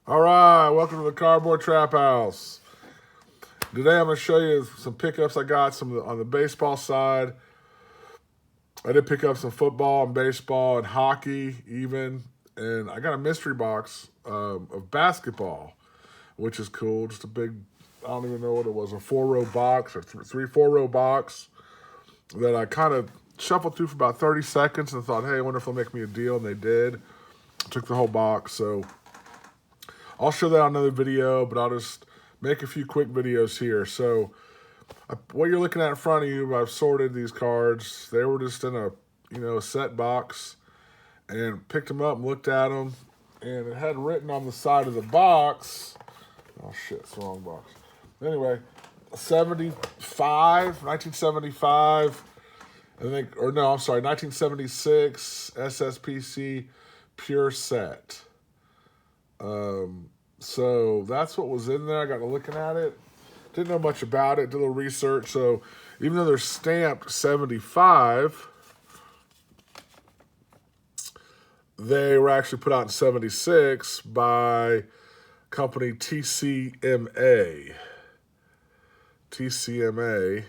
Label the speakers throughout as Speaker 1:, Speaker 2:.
Speaker 1: All right, welcome to the Cardboard Trap House. Today I'm going to show you some pickups I got on the baseball side. I did pick up some football and baseball and hockey even. And I got a mystery box of basketball, which is cool. Just a big, I don't even know what it was, a 4-row box or 4-row box that I kind of shuffled through for about 30 seconds and thought, hey, I wonder if they'll make me a deal. And they did. Took the whole box. So I'll show that on another video, but I'll just make a few quick videos here. So what you're looking at in front of you, I've sorted these cards. They were just in a set box, and picked them up and looked at them, and it had written on the side of the box, oh shit, it's the wrong box. Anyway, 1975, I think, or no, I'm sorry, 1976 SSPC pure set. So that's what was in there. I got to looking at it. Didn't know much about it. Did a little research. So even though they're stamped 75, they were actually put out in 76 by company TCMA. TCMA.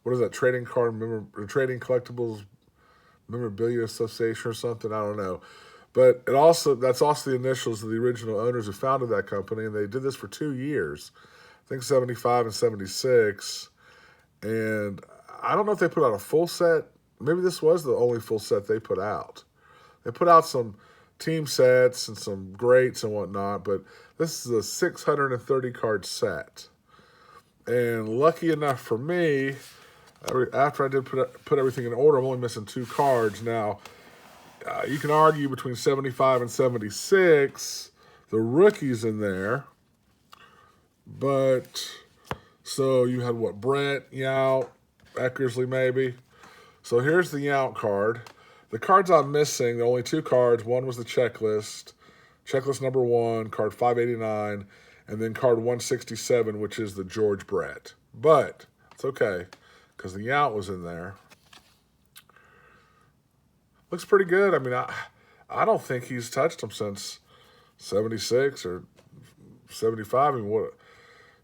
Speaker 1: What is that? Trading Trading Collectibles Memorabilia Association or something? I don't know. But that's also the initials of the original owners who founded that company, and they did this for 2 years. I think 75 and 76. And I don't know if they put out a full set. Maybe this was the only full set they put out. They put out some team sets and some greats and whatnot, but this is a 630 card set. And lucky enough for me, after I did put everything in order, I'm only missing 2 cards now. You can argue between 75 and 76, the rookies in there. But, so you had what, Brett, Yount, Eckersley maybe. So here's the Yount card. The cards I'm missing, the only 2 cards, one was the checklist number 1, card 589, and then card 167, which is the George Brett. But it's okay, because the Yount was in there. Looks pretty good. I mean, I don't think he's touched them since 76 or 75. I mean,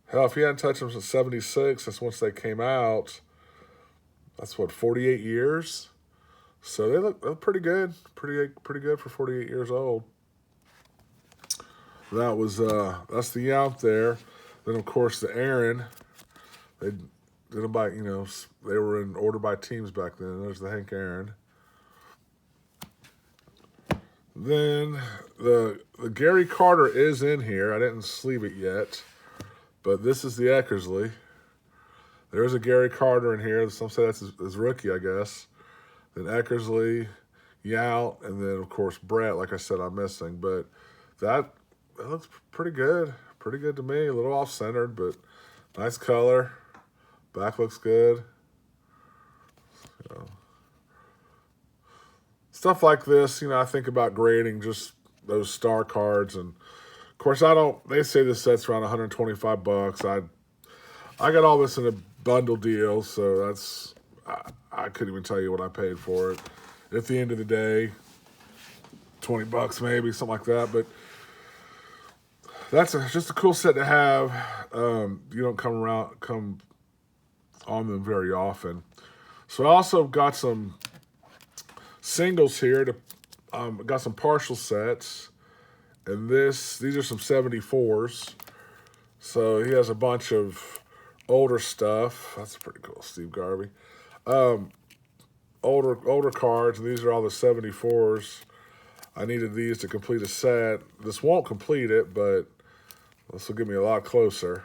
Speaker 1: hell, if he hadn't touched them since 76, that's once they came out. That's what, 48 years? So they look pretty good. Pretty good for 48 years old. That's the Yount there. Then, of course, the Aaron. They did them by, they were in order by teams back then. There's the Hank Aaron. Then the Gary Carter is in here. I didn't sleeve it yet, but this is the Eckersley. There's a Gary Carter in here. Some say that's his rookie, I guess. Then Eckersley, Yount, and then, of course, Brett. Like I said, I'm missing. But that looks pretty good. Pretty good to me. A little off-centered, but nice color. Back looks good. Stuff like this, I think about grading just those star cards. And, of course, they say this set's around $125. I got all this in a bundle deal, so I couldn't even tell you what I paid for it. At the end of the day, $20 maybe, something like that. But that's just a cool set to have. You don't come on them very often. So I also got some singles here. Got some partial sets, and these are some 74s. So he has a bunch of older stuff. That's pretty cool, Steve Garvey. Older cards, and these are all the 74s. I needed these to complete a set. This won't complete it, but this will get me a lot closer.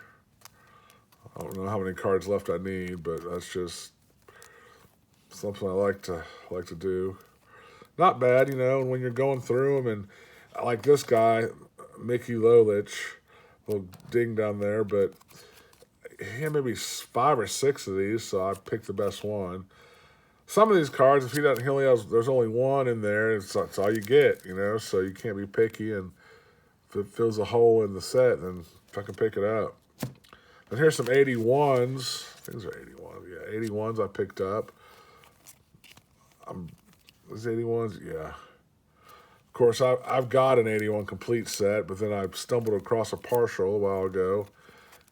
Speaker 1: I don't know how many cards left I need, but that's just something I like to do. Not bad, when you're going through them, and I like this guy, Mickey Lolich, little ding down there, but he had maybe 5 or 6 of these, so I picked the best one. Some of these cards, if there's only one in there, it's all you get, so you can't be picky, and if it fills a hole in the set, then fucking pick it up. And here's some 81s. These are 81s, yeah, 81s I picked up. These 81s, yeah. Of course, I've got an 81 complete set, but then I stumbled across a partial a while ago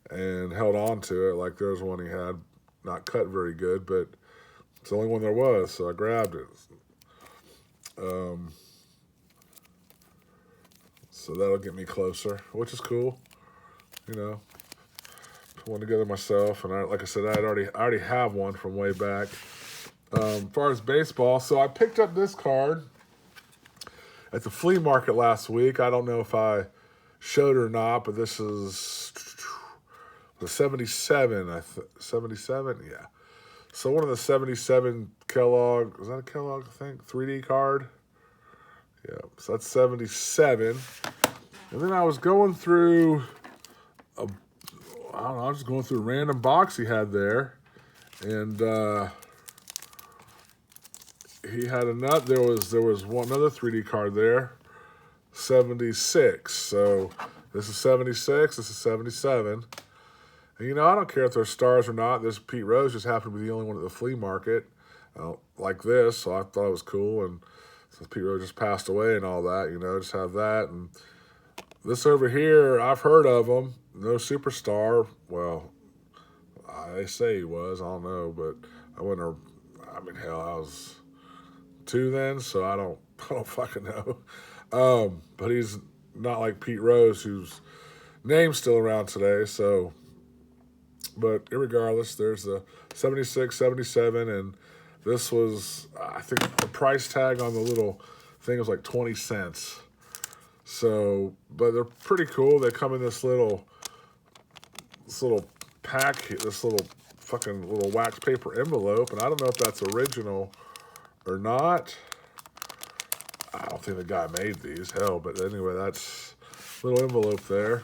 Speaker 1: and held on to it. Like there's one he had, not cut very good, but it's the only one there was, so I grabbed it. So that'll get me closer, which is cool. You know, put one together myself, and like I said, I already have one from way back. As far as baseball, so I picked up this card at the flea market last week. I don't know if I showed it or not, but this is the 77. 77, yeah. So one of the 77 Kellogg, is that a Kellogg, I think, 3D card? Yeah, so that's 77. And then I was going through, I don't know, I was just going through a random box he had there. And he had another, there was another 3D card there, 76. So this is 76, this is 77. And, you know, I don't care if they're stars or not. This Pete Rose just happened to be the only one at the flea market like this, so I thought it was cool. And since Pete Rose just passed away and all that, you know, just have that. And this over here, I've heard of him. No superstar. Well, they say he was. I don't know, but I wouldn't. I mean, hell, I was 2 then, so I don't fucking know. But he's not like Pete Rose, whose name's still around today. So, but irregardless, there's the 76, 77, and this was, I think the price tag on the little thing was like 20 cents. So, but they're pretty cool. They come in this little pack, this little fucking little wax paper envelope, and I don't know if that's original or not. I don't think the guy made these, hell, but anyway, that's a little envelope there.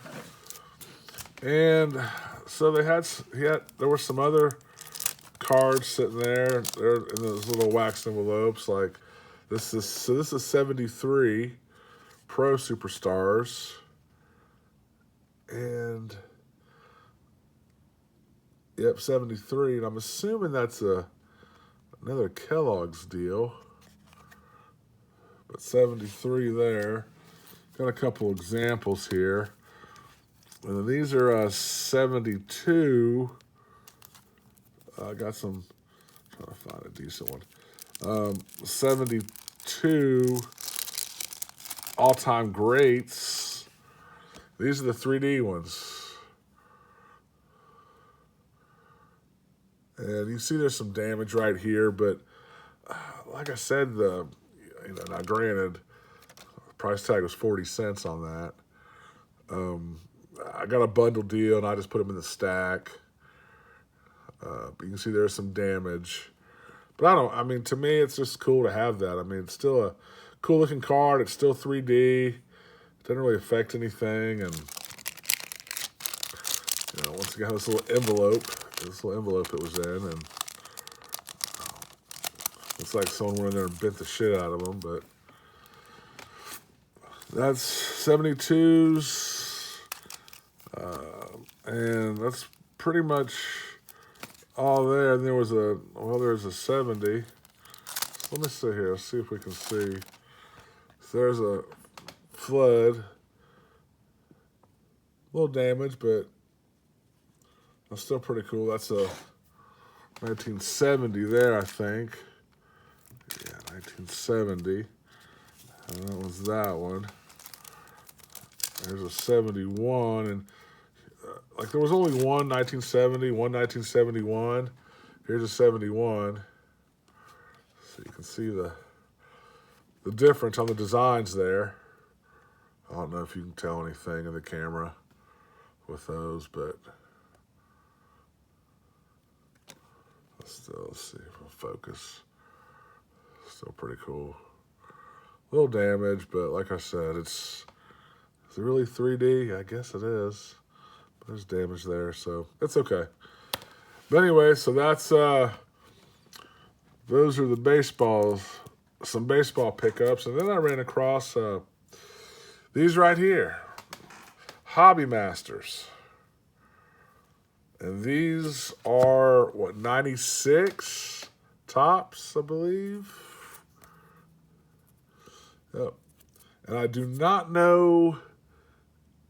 Speaker 1: And so there were some other cards sitting there. They're in those little wax envelopes. Like this is 73 Pro Superstars, and yep, 73. And I'm assuming that's another Kellogg's deal. But 73 there. Got a couple examples here. And then these are 72. I got some, trying to find a decent one. 72 all-time greats. These are the 3D ones. And you see there's some damage right here, but like I said, now granted, the price tag was 40 cents on that. I got a bundle deal, and I just put them in the stack. But you can see there's some damage. But I mean, to me, it's just cool to have that. I mean, it's still a cool-looking card. It's still 3D. It doesn't really affect anything. And, you know, once again, this little envelope it was in. And it's like someone went in there and bent the shit out of them. But that's 72s. And that's pretty much all there. And there's a 70. So let me see here. Let's see if we can see. So there's a flood. A little damage, but that's still pretty cool. That's a 1970 there, I think. Yeah, 1970. And that was that one. There's a 71, and like there was only one 1970, one 1971. Here's a 71. So you can see the difference on the designs there. I don't know if you can tell anything in the camera with those, but let's see if we'll focus. Still pretty cool. A little damage, but like I said, is it really 3D? I guess it is. But there's damage there, so it's okay. But anyway, so that's those are the baseballs, some baseball pickups, and then I ran across these right here, Hobby Masters, and these are 96 tops, I believe. Yep. And I do not know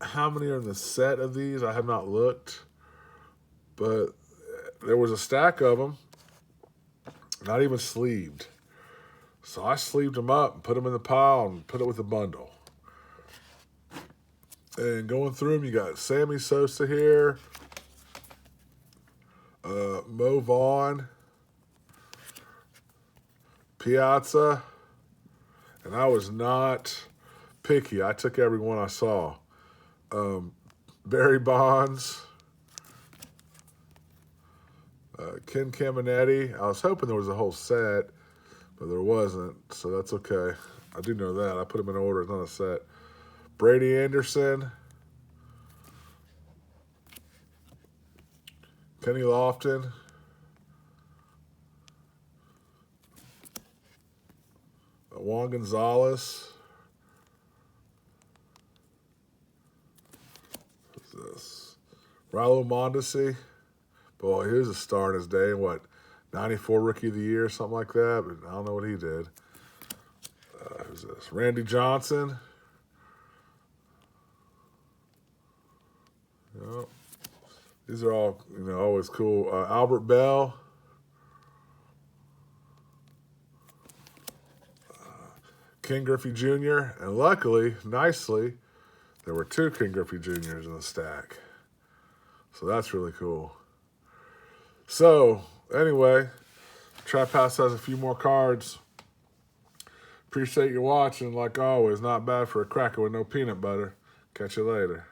Speaker 1: how many are in the set of these. I have not looked. But there was a stack of them, not even sleeved. So I sleeved them up and put them in the pile and put it with the bundle. And going through them, you got Sammy Sosa here, Mo Vaughn, Piazza, and I was not picky. I took every one I saw. Barry Bonds, Ken Caminetti. I was hoping there was a whole set, but there wasn't, so that's okay. I do know that. I put them in order. It's not a set. Brady Anderson, Kenny Lofton, Juan Gonzalez. Who's this? Raul Mondesi. Boy, he was a star in his day. What, 94 Rookie of the Year, something like that? But I don't know what he did. Who's this? Randy Johnson. Yep. These are all, always cool. Albert Bell. Ken Griffey Jr. And luckily, nicely, there were 2 Ken Griffey Jr.'s in the stack. So that's really cool. So, anyway, Trap House has a few more cards. Appreciate you watching. Like always, not bad for a cracker with no peanut butter. Catch you later.